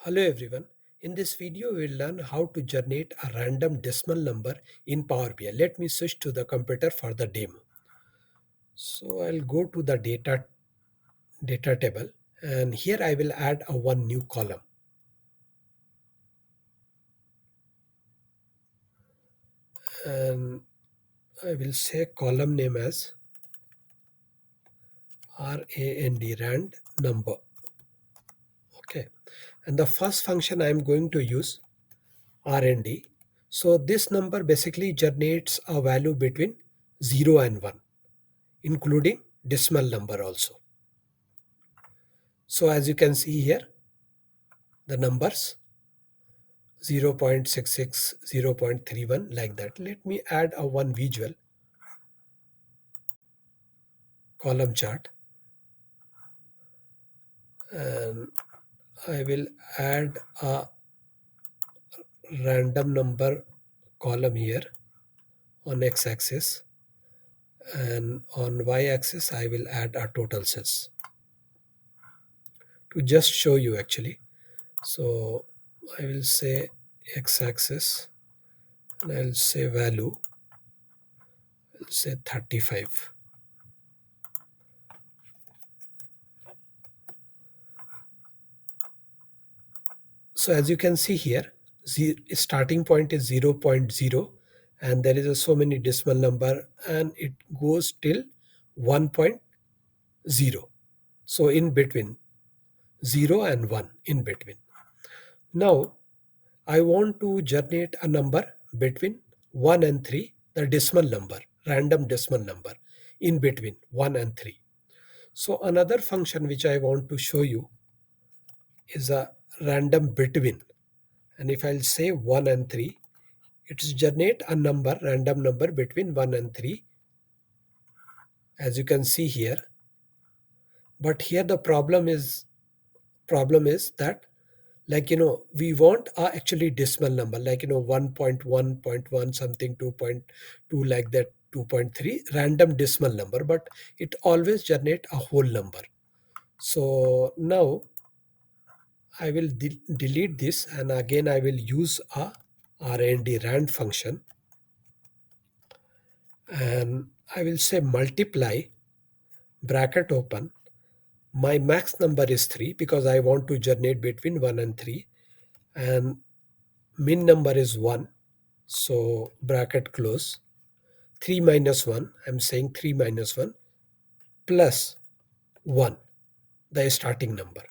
Hello everyone. In this video, we will learn how to generate a random decimal number in Power BI. Let me switch to the computer for the demo. So I'll go to the data table, and here I will add a one new column, and I will say column name as rand number. Okay, and the first function I am going to use rnd. So this number basically generates a value between 0 and 1, including decimal number also. So as you can see here, the numbers 0.66, 0.31, like that. Let me add a one visual column chart, and I will add a random number column here on x-axis, and on y-axis I will add a total sales to just show you actually. So I will say x-axis, and I'll say value, I'll say 35. So as you can see here, starting point is 0 0.0, and there is a so many decimal number, and it goes till 1.0. So in between 0 and 1 in between. Now I want to generate a number between 1 and 3, the decimal number, random decimal number in between 1 and 3. So another function which I want to show you is a random between. And if I'll say 1 and 3, it's generate a number, random number between 1 and 3, as you can see here. But here the problem is that, we want a actually decimal number, 1.1.1 something, 2.2, like that, 2.3 random decimal number, but it always generate a whole number. So now I will delete this, and again I will use a rand function, and I will say multiply, bracket open. My max number is 3 because I want to generate between 1 and 3, and min number is 1. So bracket close. 3 minus 1, I'm saying 3 minus 1 plus 1, the starting number.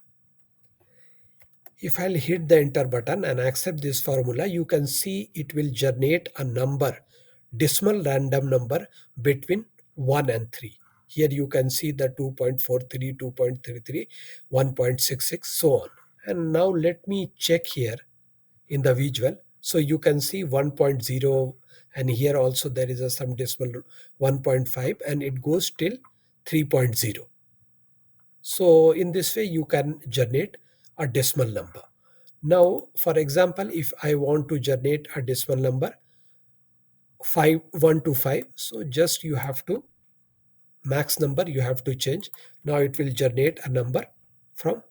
If I'll hit the enter button and accept this formula, you can see it will generate a number, decimal random number between 1 and 3. Here you can see the 2.43, 2.33, 1.66, so on. And now let me check here in the visual. So you can see 1.0, and here also there is some decimal 1.5, and it goes till 3.0. So in this way you can generate a decimal number. Now for example, if I want to generate a decimal number 1 to 5, so just you have to max number you have to change. Now it will generate a number from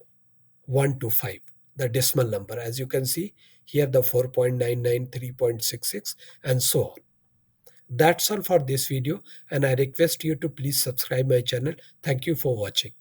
1 to 5, the decimal number. As you can see here, the 4.99, 3.66, and so on. That's all for this video, and I request you to please subscribe my channel. Thank you for watching.